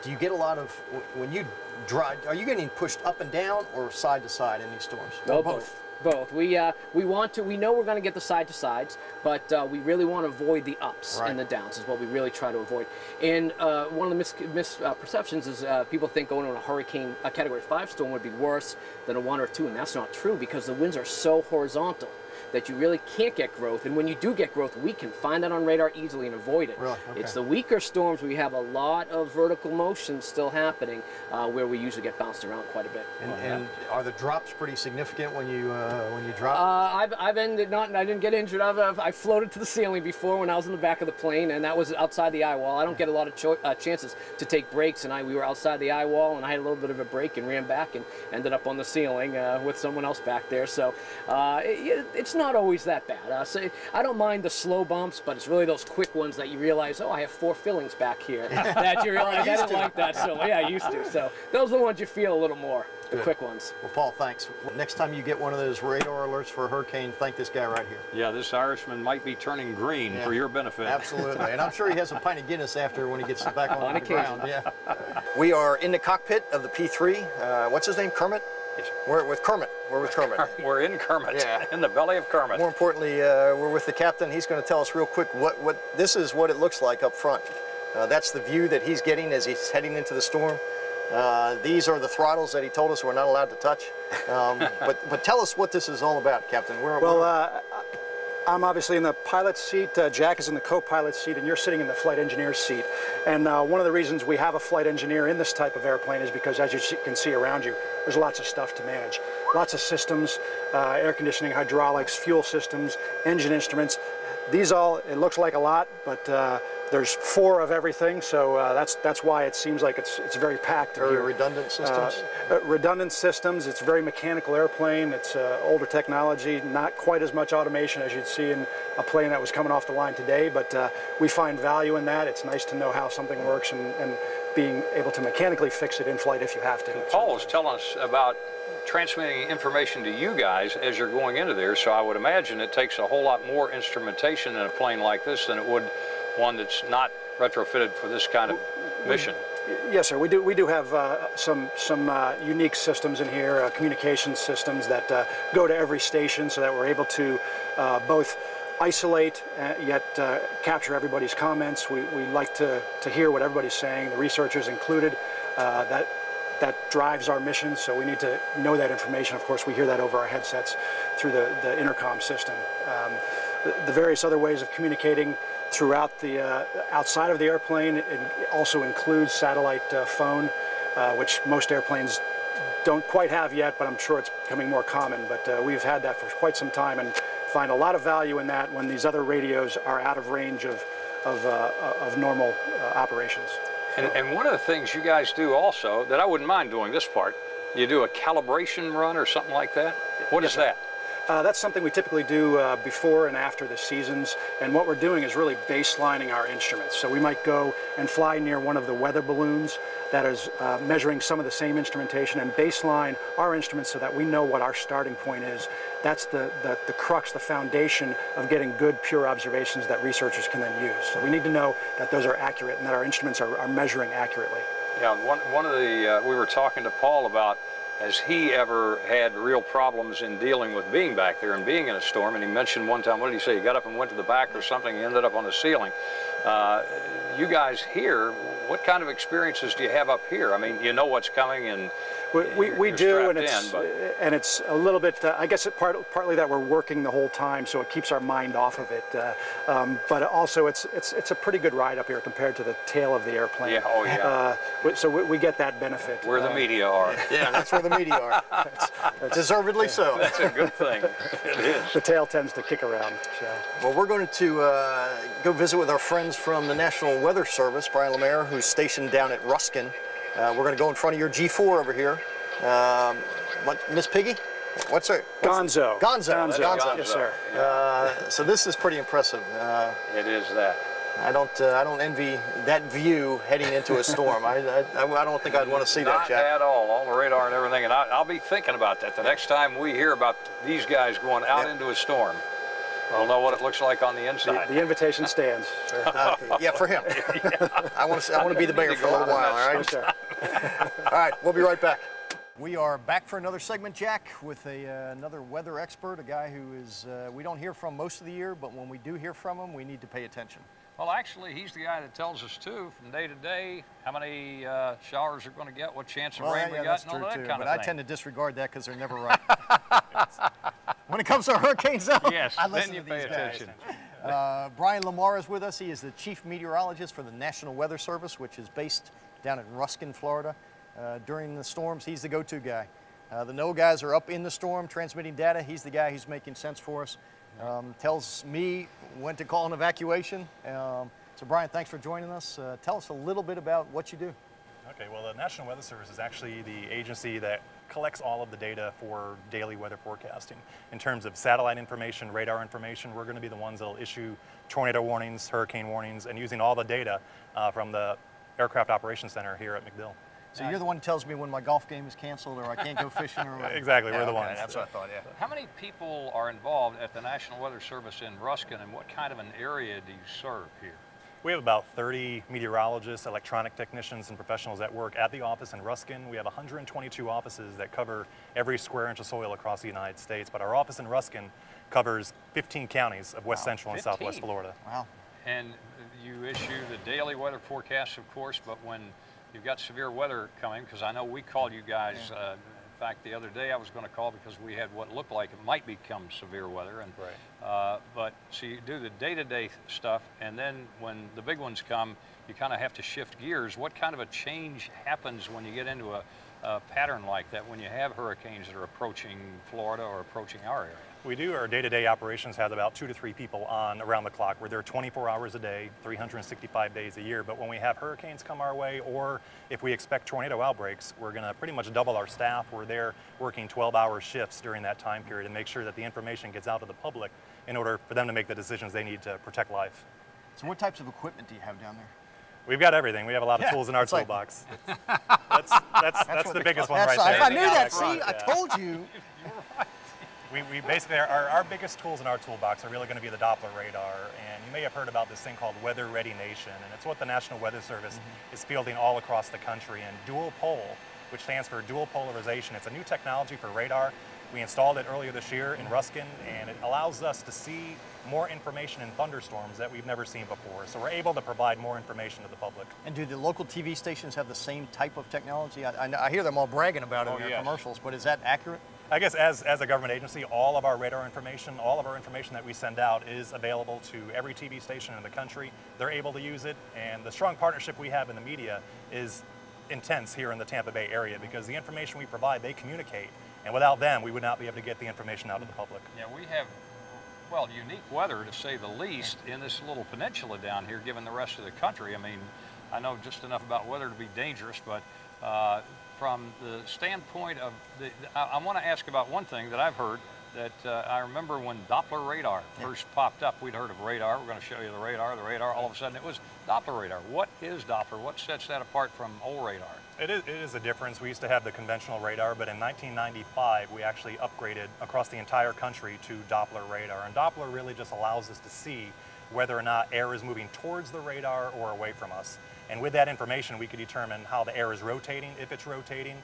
do you get a lot of, when you drive, are you getting pushed up and down or side to side in these storms? No, both. Both. We know we're going to get the side to sides, but we really want to avoid the ups and the downs is what we really try to avoid. And one of the misperceptions is people think going on a Category 5 storm would be worse than a 1 or 2, and that's not true because the winds are so horizontal that you really can't get growth. And when you do get growth, we can find that on radar easily and avoid it. Really? Okay. It's the weaker storms where we have a lot of vertical motion still happening where we usually get bounced around quite a bit. And are the drops pretty significant when you drop? I didn't get injured. I floated to the ceiling before when I was in the back of the plane, and that was outside the eye wall. I don't get a lot of chances to take breaks, and we were outside the eye wall, and I had a little bit of a break and ran back and ended up on the ceiling with someone else back there. So it's not always that bad. So I don't mind the slow bumps, but it's really those quick ones that you realize, oh, I have 4 fillings back here. That you realize I didn't like that. So yeah, I used to. So those are the ones you feel a little more. The quick ones. Well, Paul, thanks. Next time you get one of those radar alerts for a hurricane, thank this guy right here. Yeah, this Irishman might be turning green for your benefit. Absolutely. And I'm sure he has a pint of Guinness after when he gets back on the ground. Yeah. We are in the cockpit of the P3. What's his name? Kermit? Yes. We're with Kermit. We're with Kermit. We're in Kermit, in the belly of Kermit. More importantly, we're with the captain. He's going to tell us real quick this is what it looks like up front. That's the view that he's getting as he's heading into the storm. These are the throttles that he told us we're not allowed to touch. But tell us what this is all about, Captain. I'm obviously in the pilot's seat, Jack is in the co-pilot's seat, and you're sitting in the flight engineer's seat. And one of the reasons we have a flight engineer in this type of airplane is because, as you can see around you, there's lots of stuff to manage. Lots of systems, air conditioning, hydraulics, fuel systems, engine instruments. These all, it looks like a lot, but there's 4 of everything, so that's why it seems like it's very packed. Very redundant systems? Redundant systems. It's a very mechanical airplane. It's older technology, not quite as much automation as you'd see in a plane that was coming off the line today, but we find value in that. It's nice to know how something works and being able to mechanically fix it in flight if you have to. Paul was telling us about transmitting information to you guys as you're going into there, so I would imagine it takes a whole lot more instrumentation in a plane like this than it would one that's not retrofitted for this kind of mission. Yes, sir. We do have some unique systems in here, communication systems that go to every station, so that we're able to both isolate yet capture everybody's comments. We like to hear what everybody's saying, the researchers included. That drives our mission, so we need to know that information. Of course, we hear that over our headsets through the intercom system. The various other ways of communicating throughout the outside of the airplane, it also includes satellite phone, which most airplanes don't quite have yet, but I'm sure it's becoming more common. But we've had that for quite some time and find a lot of value in that when these other radios are out of range of normal operations. And one of the things you guys do also, that I wouldn't mind doing this part, you do a calibration run or something like that? What is that? That's something we typically do before and after the seasons, and what we're doing is really baselining our instruments. So we might go and fly near one of the weather balloons that is measuring some of the same instrumentation and baseline our instruments so that we know what our starting point is. That's the crux, the foundation of getting good, pure observations that researchers can then use. So we need to know that those are accurate and that our instruments are measuring accurately. Yeah, one of the, we were talking to Paul about, has he ever had real problems in dealing with being back there and being in a storm? And he mentioned one time, what did he say? He got up and went to the back or something, he ended up on the ceiling. You guys here, what kind of experiences do you have up here? I mean, you know what's coming, and we do, and it's a little bit, I guess partly that we're working the whole time, so it keeps our mind off of it. But also it's a pretty good ride up here compared to the tail of the airplane. Yeah, oh yeah. So we get that benefit. Where the media are. Yeah, that's where the media are. That's deservedly so. That's a good thing. It is. The tail tends to kick around. So. Well, we're going to go visit with our friends from the National Weather Service, Brian Lemaire, who's stationed down at Ruskin. We're going to go in front of your G4 over here. Miss Piggy? What's her? Gonzo. Gonzo. Yes, sir. So this is pretty impressive. It is that. I don't envy that view heading into a storm. I don't think I'd want to see that, Jack. Not at all the radar and everything. And I'll be thinking about that the next time we hear about these guys going out into a storm. We'll know what it looks like on the inside. The invitation stands. Yeah, for him. I want to be the mayor for a little while, all right? Sure. All right, we'll be right back. We are back for another segment, Jack, with another weather expert, a guy who is we don't hear from most of the year, but when we do hear from him, we need to pay attention. Well, actually, he's the guy that tells us, too, from day to day, how many showers we're going to get, what chance of rain we got, and all that kind of thing. But I tend to disregard that because they're never right. When it comes to hurricanes, though, yes, I listen then you to pay these attention. Guys. Brian Lamar is with us. He is the chief meteorologist for the National Weather Service, which is based down in Ruskin, Florida. During the storms, he's the go-to guy. The NOAA guys are up in the storm transmitting data. He's the guy who's making sense for us. Tells me when to call an evacuation. So Brian, thanks for joining us. Tell us a little bit about what you do. Okay, well, the National Weather Service is actually the agency that collects all of the data for daily weather forecasting. In terms of satellite information, radar information, we're going to be the ones that will issue tornado warnings, hurricane warnings, and using all the data from the Aircraft Operations Center here at MacDill. So you're the one who tells me when my golf game is canceled or I can't go fishing or what? Exactly, yeah, we're the okay, ones. That's what I thought, yeah. How many people are involved at the National Weather Service in Ruskin, and what kind of an area do you serve here? We have about 30 meteorologists, electronic technicians, and professionals that work at the office in Ruskin. We have 122 offices that cover every square inch of soil across the United States, but our office in Ruskin covers 15 counties of West Central and Southwest Florida. Wow. And you issue the daily weather forecasts, of course, but when you've got severe weather coming, because I know we called you guys, in fact, the other day I was going to call because we had what looked like it might become severe weather. And but so you do the day-to-day stuff, and then when the big ones come, you kind of have to shift gears. What kind of a change happens when you get into a pattern like that, when you have hurricanes that are approaching Florida or approaching our area? We do. Our day-to-day operations have about 2 to 3 people on around the clock. We're there 24 hours a day, 365 days a year. But when we have hurricanes come our way, or if we expect tornado outbreaks, we're going to pretty much double our staff. We're there working 12-hour shifts during that time period and make sure that the information gets out to the public in order for them to make the decisions they need to protect life. So what types of equipment do you have down there? We've got everything. We have a lot of tools in our toolbox. That's the biggest one right there. I knew that. See, I told you. We basically, our biggest tools in our toolbox are really going to be the Doppler radar, and you may have heard about this thing called Weather Ready Nation, and it's what the National Weather Service is fielding all across the country. And dual pole, which stands for dual polarization, it's a new technology for radar. We installed it earlier this year in Ruskin, and it allows us to see more information in thunderstorms that we've never seen before. So we're able to provide more information to the public. And do the local TV stations have the same type of technology? I hear them all bragging about it in their commercials, but is that accurate? I guess as a government agency, all of our radar information, all of our information that we send out is available to every TV station in the country. They're able to use it, and the strong partnership we have in the media is intense here in the Tampa Bay area because the information we provide, they communicate, and without them, we would not be able to get the information out to the public. Yeah, we have, well, unique weather, to say the least, in this little peninsula down here, given the rest of the country. I mean, I know just enough about weather to be dangerous, but from the standpoint of I want to ask about one thing that I've heard that I remember when Doppler radar first popped up. We'd heard of radar. We're going to show you the radar. All of a sudden it was Doppler radar. What is Doppler? What sets that apart from old radar? It is a difference. We used to have the conventional radar, but in 1995 we actually upgraded across the entire country to Doppler radar. And Doppler really just allows us to see whether or not air is moving towards the radar or away from us. And with that information, we could determine how the air is rotating, if it's rotating,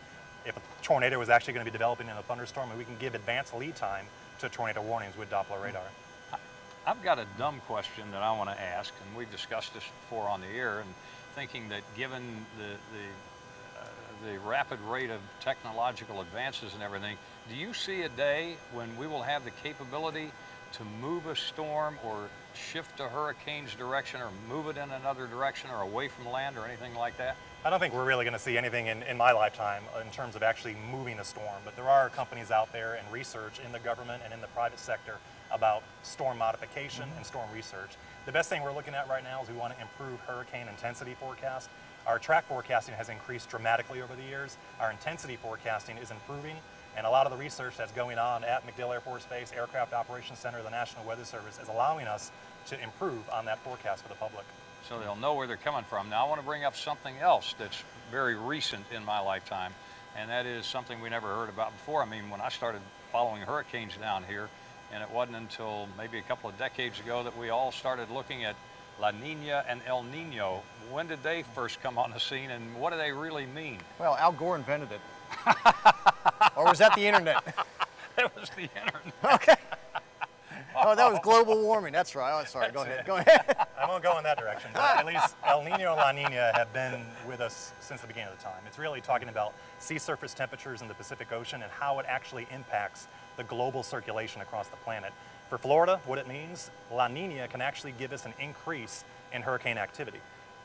if a tornado is actually going to be developing in a thunderstorm, and we can give advanced lead time to tornado warnings with Doppler radar. I've got a dumb question that I want to ask, and we've discussed this before on the air, and thinking that given the rapid rate of technological advances and everything, do you see a day when we will have the capability to move a storm or shift a hurricane's direction or move it in another direction or away from land or anything like that? I don't think we're really going to see anything in my lifetime in terms of actually moving a storm, but there are companies out there and research in the government and in the private sector about storm modification and storm research. The best thing we're looking at right now is we want to improve hurricane intensity forecast. Our track forecasting has increased dramatically over the years. Our intensity forecasting is improving, and a lot of the research that's going on at MacDill Air Force Base, Aircraft Operations Center, the National Weather Service is allowing us to improve on that forecast for the public. So they'll know where they're coming from. Now I want to bring up something else that's very recent in my lifetime, and that is something we never heard about before. I mean, when I started following hurricanes down here, and it wasn't until maybe a couple of decades ago that we all started looking at La Nina and El Nino. When did they first come on the scene, and what do they really mean? Well, Al Gore invented it. Or was that the internet? That was the internet. Okay. Oh, that was global warming. That's right. Oh, sorry. Go ahead. Go ahead. I won't go in that direction, but at least El Nino and La Nina have been with us since the beginning of the time. It's really talking about sea surface temperatures in the Pacific Ocean and how it actually impacts the global circulation across the planet. For Florida, what it means, La Nina can actually give us an increase in hurricane activity.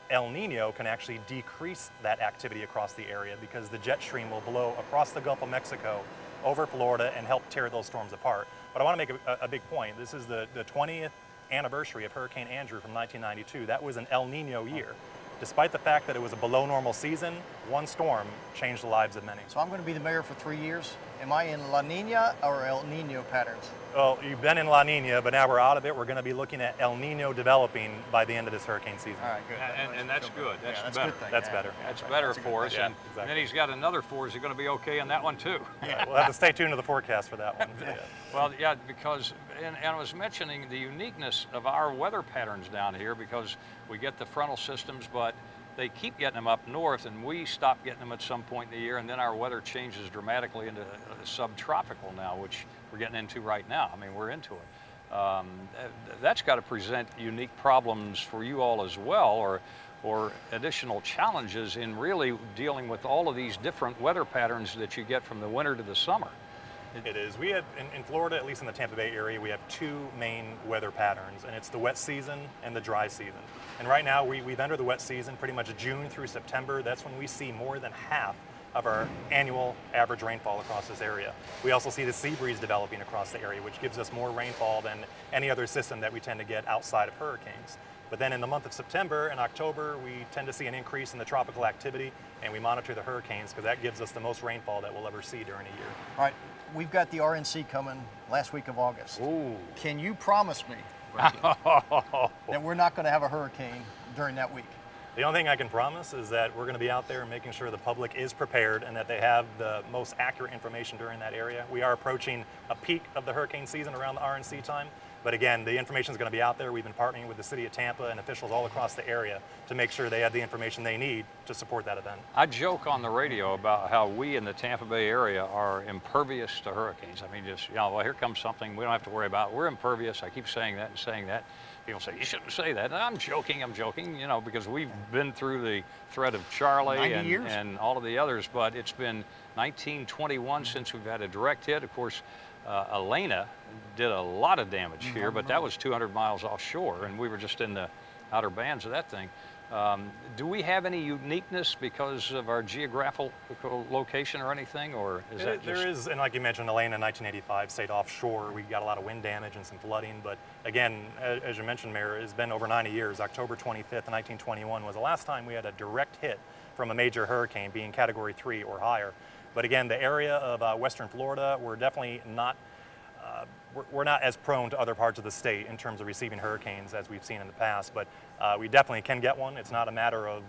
El Nino can actually decrease that activity across the area because the jet stream will blow across the Gulf of Mexico over Florida and help tear those storms apart. But I want to make a big point. This is the 20th anniversary of Hurricane Andrew from 1992. That was an El Nino year. Despite the fact that it was a below normal season, one storm changed the lives of many. So I'm going to be the mayor for 3 years. Am I in La Nina or El Nino patterns? Well, you've been in La Nina, but now we're out of it. We're going to be looking at El Nino developing by the end of this hurricane season. All right, good. And that's good. That's that's better. a good thing. That's better. That's better for us. Yeah, And exactly. then he's got another 4. Is he going to be okay on that one too? Yeah, we'll have to stay tuned to the forecast for that one. Yeah. Well, yeah, because, and I was mentioning the uniqueness of our weather patterns down here, because we get the frontal systems, but they keep getting them up north, and we stop getting them at some point in the year, and then our weather changes dramatically into subtropical now, which we're getting into right now. I mean, we're into it. That's got to present unique problems for you all as well, or additional challenges in really dealing with all of these different weather patterns that you get from the winter to the summer. It is. We have, in Florida, at least in the Tampa Bay area, we have 2 main weather patterns, and it's the wet season and the dry season. And right now, we've entered the wet season pretty much June through September. That's when we see more than half of our annual average rainfall across this area. We also see the sea breeze developing across the area, which gives us more rainfall than any other system that we tend to get outside of hurricanes. But then in the month of September and October, we tend to see an increase in the tropical activity, and we monitor the hurricanes because that gives us the most rainfall that we'll ever see during a year. All right. We've got the RNC coming last week of August. Ooh. Can you promise me that we're not going to have a hurricane during that week? The only thing I can promise is that we're going to be out there making sure the public is prepared and that they have the most accurate information during that area. We are approaching a peak of the hurricane season around the RNC time. But again, the information is going to be out there. We've been partnering with the city of Tampa and officials all across the area to make sure they have the information they need to support that event. I joke on the radio about how we in the Tampa Bay area are impervious to hurricanes. I mean, just, well, here comes something we don't have to worry about. We're impervious. I keep saying that and saying that. People say, you shouldn't say that. And I'm joking, because we've been through the threat of Charlie and all of the others, but it's been 1921 since we've had a direct hit. Of course, Elena did a lot of damage here, but that was 200 miles offshore, and we were just in the outer bands of that thing. Do we have any uniqueness because of our geographical location or anything, or is that just... There is, and like you mentioned, Elena in 1985 stayed offshore. We got a lot of wind damage and some flooding, but again, as you mentioned, Mayor, it's been over 90 years. October 25th, 1921 was the last time we had a direct hit from a major hurricane, being Category 3 or higher. But again, the area of Western Florida, we're definitely not, we're not as prone to other parts of the state in terms of receiving hurricanes as we've seen in the past, but we definitely can get one. It's not a matter of,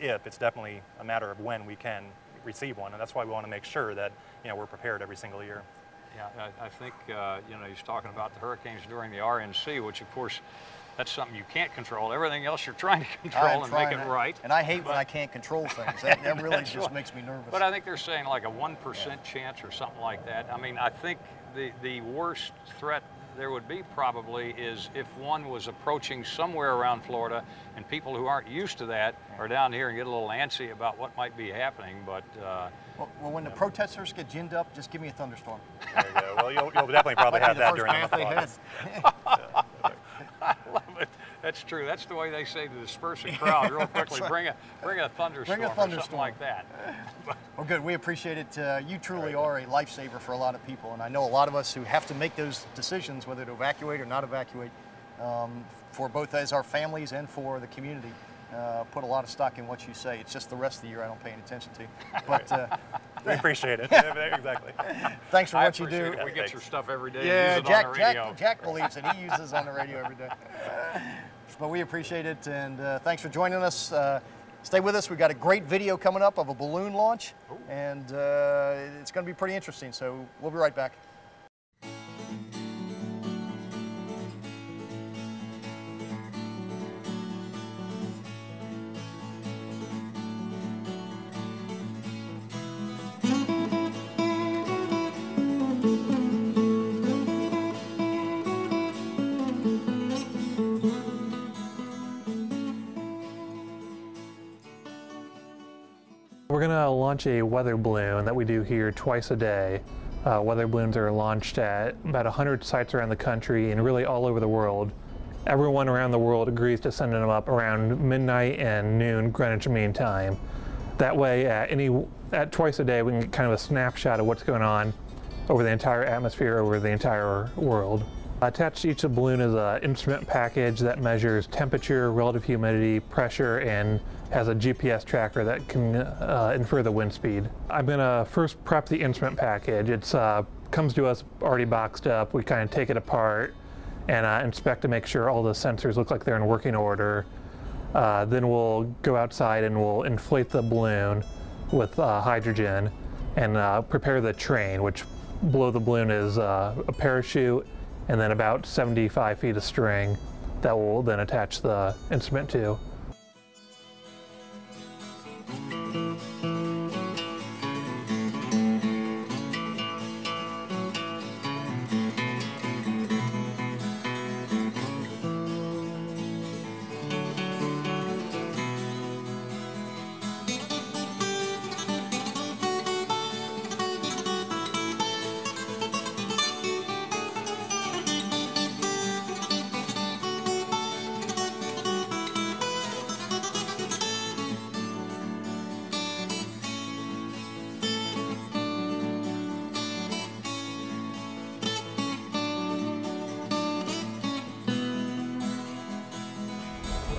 if, it's definitely a matter of when we can receive one, and that's why we want to make sure that, we're prepared every single year. Yeah, I think, he's talking about the hurricanes during the RNC, which of course, that's something you can't control. Everything else you're trying to control and make it right. And I hate when I can't control things. That really just makes me nervous. But I think they're saying like a 1% chance or something like that. I mean, I think the worst threat there would be probably is if one was approaching somewhere around Florida and people who aren't used to that are down here and get a little antsy about what might be happening. But well, when the protesters get ginned up, just give me a thunderstorm. There you go. Well, you'll definitely probably have that during the month of August. I love it. That's true. That's the way they say to disperse a crowd real quickly. Bring a thunderstorm or something like that. Well, good. We appreciate it. You truly are a lifesaver for a lot of people, and I know a lot of us who have to make those decisions whether to evacuate or not evacuate, for both as our families and for the community. Put a lot of stock in what you say. It's just the rest of the year I don't pay any attention to. But we appreciate it. Exactly. Thanks for what you do. We get your stuff every day. Yeah, use it on the radio. Jack believes it. He uses it on the radio every day. But we appreciate it, and thanks for joining us. Stay with us. We've got a great video coming up of a balloon launch, and it's going to be pretty interesting. So we'll be right back. We're going to launch a weather balloon that we do here twice a day. Weather balloons are launched at about 100 sites around the country and really all over the world. Everyone around the world agrees to send them up around midnight and noon Greenwich Mean Time. That way, at twice a day, we can get kind of a snapshot of what's going on over the entire atmosphere, over the entire world. Attached to each balloon is an instrument package that measures temperature, relative humidity, pressure, and has a GPS tracker that can infer the wind speed. I'm going to first prep the instrument package. It comes to us already boxed up. We kind of take it apart and inspect to make sure all the sensors look like they're in working order. Then we'll go outside and we'll inflate the balloon with hydrogen and prepare the train, which below the balloon is a parachute and then about 75 feet of string that we'll then attach the instrument to.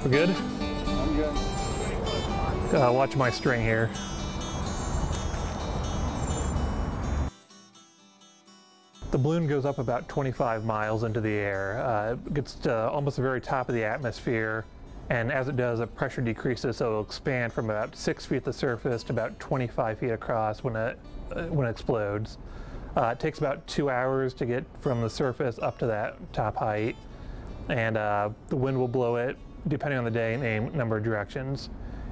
We're good? I'm good. Watch my string here. The balloon goes up about 25 miles into the air. It gets to almost the very top of the atmosphere, and as it does, the pressure decreases, so it'll expand from about 6 feet at the surface to about 25 feet across when it explodes. It takes about 2 hours to get from the surface up to that top height, and the wind will blow it, depending on the day, in a number of directions.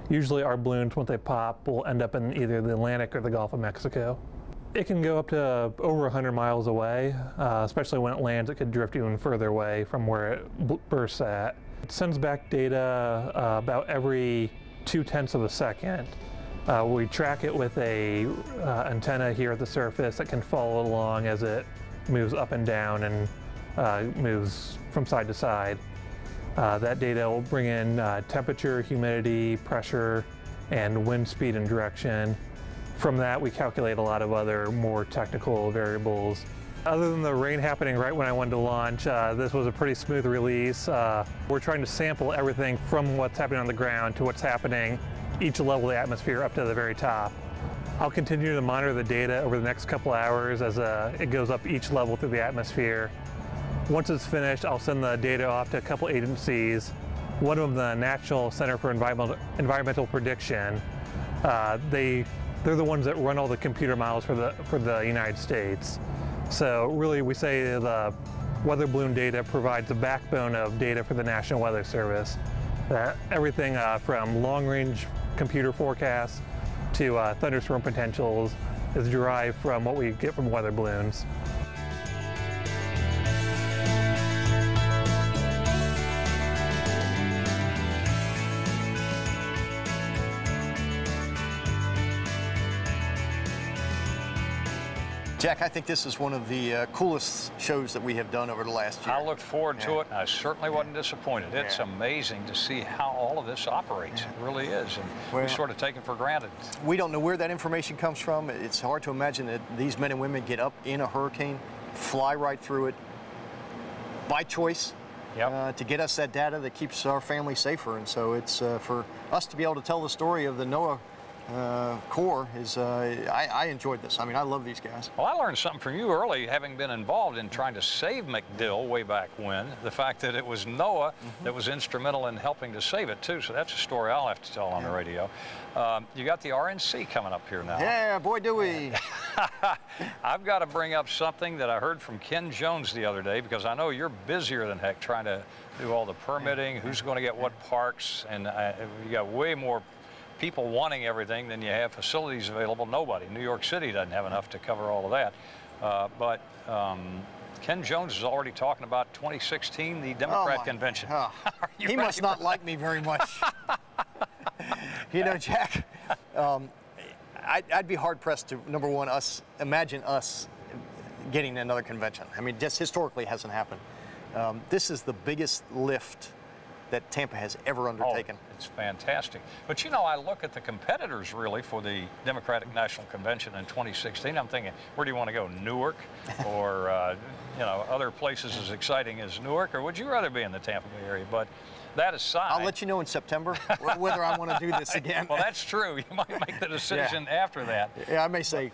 Usually our balloons, once they pop, will end up in either the Atlantic or the Gulf of Mexico. It can go up to over 100 miles away, especially when it lands. It could drift even further away from where it bursts at. It sends back data about every 0.2 of a second. We track it with a antenna here at the surface that can follow along as it moves up and down and moves from side to side. That data will bring in temperature, humidity, pressure, and wind speed and direction. From that, we calculate a lot of other more technical variables. Other than the rain happening right when I wanted to launch, this was a pretty smooth release. We're trying to sample everything from what's happening on the ground to what's happening each level of the atmosphere up to the very top. I'll continue to monitor the data over the next couple hours as it goes up each level through the atmosphere. Once it's finished, I'll send the data off to a couple agencies. One of them, the National Center for Environmental Prediction. They're the ones that run all the computer models for the United States. So really, we say the weather balloon data provides the backbone of data for the National Weather Service. Everything from long-range computer forecasts to thunderstorm potentials is derived from what we get from weather balloons. Jack, I think this is one of the coolest shows that we have done over the last year. I looked forward to it, and I certainly wasn't disappointed. It's amazing to see how all of this operates. It really is, and we sort of take it for granted. We don't know where that information comes from. It's hard to imagine that these men and women get up in a hurricane, fly right through it, by choice, to get us that data that keeps our family safer. And so it's for us to be able to tell the story of the NOAA Corps is, I enjoyed this. I mean, I love these guys. Well, I learned something from you early, having been involved in trying to save MacDill way back when. The fact that it was NOAA that was instrumental in helping to save it, too. So that's a story I'll have to tell on the radio. You got the RNC coming up here now. Yeah, boy, do we. I've got to bring up something that I heard from Ken Jones the other day, because I know you're busier than heck trying to do all the permitting, who's going to get what parks, and you got way more people wanting everything than you have facilities available. Nobody. New York City doesn't have enough to cover all of that. But Ken Jones is already talking about 2016, the Democrat convention. He must not like me very much. You know, Jack, I'd be hard pressed to, number one, imagine us getting another convention. I mean, just historically hasn't happened. This is the biggest lift that Tampa has ever undertaken. Oh, it's fantastic. But you know, I look at the competitors really for the Democratic National Convention in 2016. I'm thinking, where do you want to go? Newark or you know, other places as exciting as Newark, or would you rather be in the Tampa Bay area? But that aside, I'll let you know in September whether I want to do this again. Well, that's true. You might make the decision after that. Yeah, I may say,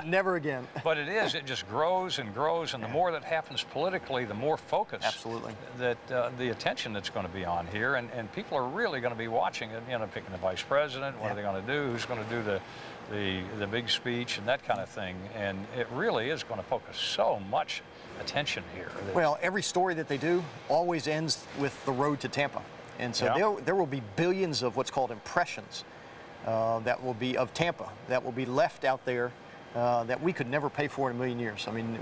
never again. But it just grows and grows, and the more that happens politically, the more focus. Absolutely. That the attention that's going to be on here, and people are really going to be watching it. You know, picking the vice president, what are they going to do? Who's going to do the big speech and that kind of thing? And it really is going to focus so much attention here. Well, every story that they do always ends with the road to Tampa. And so there will be billions of what's called impressions that will be of Tampa, that will be left out there that we could never pay for in a million years. I mean,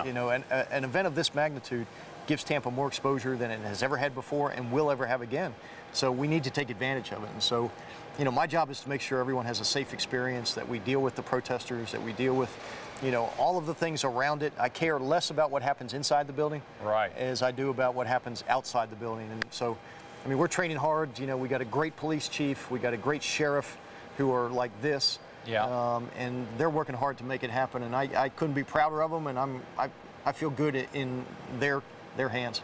you know, an event of this magnitude gives Tampa more exposure than it has ever had before and will ever have again. So we need to take advantage of it. And so, you know, my job is to make sure everyone has a safe experience, that we deal with the protesters, that we deal with, you know, all of the things around it. I care less about what happens inside the building as I do about what happens outside the building. And so, I mean, we're training hard. You know, we got a great police chief, we got a great sheriff who are like this. And they're working hard to make it happen. And I couldn't be prouder of them, and I feel good in their hands.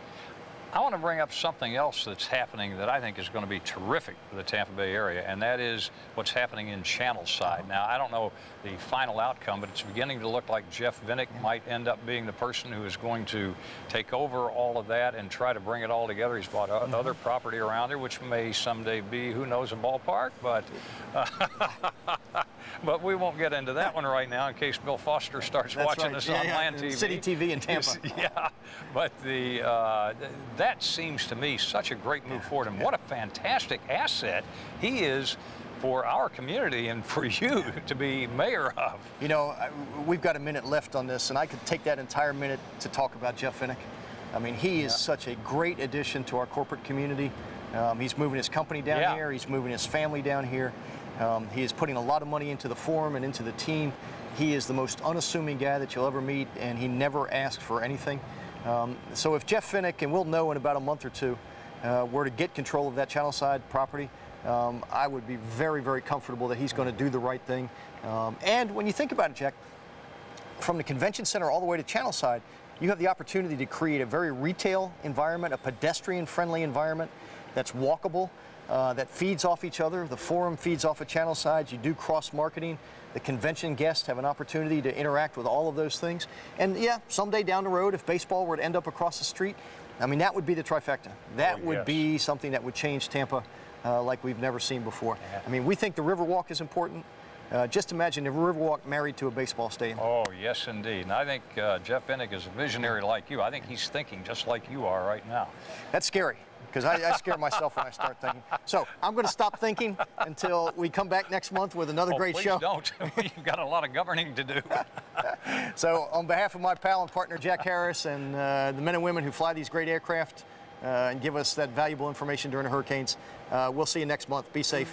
I want to bring up something else that's happening that I think is going to be terrific for the Tampa Bay area, and that is what's happening in Channelside. Now, I don't know the final outcome, but it's beginning to look like Jeff Vinnick might end up being the person who is going to take over all of that and try to bring it all together. He's bought other property around there, which may someday be, who knows, a ballpark, but but we won't get into that one right now in case Bill Foster starts watching us on Land TV. City TV in Tampa. But that seems to me such a great move forward, and what a fantastic asset he is for our community and for you to be mayor of. You know, we've got a minute left on this, and I could take that entire minute to talk about Jeff Vinnick. I mean, he is such a great addition to our corporate community. He's moving his company down here. He's moving his family down here. He is putting a lot of money into the forum and into the team. He is the most unassuming guy that you'll ever meet, and he never asks for anything. So if Jeff Vinnick, and we'll know in about a month or two, were to get control of that Channelside property, I would be very, very comfortable that he's going to do the right thing. And when you think about it, Jack, from the convention center all the way to Channelside, you have the opportunity to create a very retail environment, a pedestrian-friendly environment that's walkable, that feeds off each other. The forum feeds off of Channelside. You do cross-marketing. The convention guests have an opportunity to interact with all of those things. And yeah, someday down the road, if baseball were to end up across the street, I mean, that would be the trifecta. That would be something that would change Tampa like we've never seen before. I mean, we think the Riverwalk is important. Just imagine the Riverwalk married to a baseball stadium. Oh, yes, indeed. And I think Jeff Vinnick is a visionary like you. I think he's thinking just like you are right now. That's scary, because I scare myself when I start thinking. So I'm going to stop thinking until we come back next month with another great show. Don't. You've got a lot of governing to do. So on behalf of my pal and partner, Jack Harris, and the men and women who fly these great aircraft and give us that valuable information during the hurricanes, we'll see you next month. Be safe.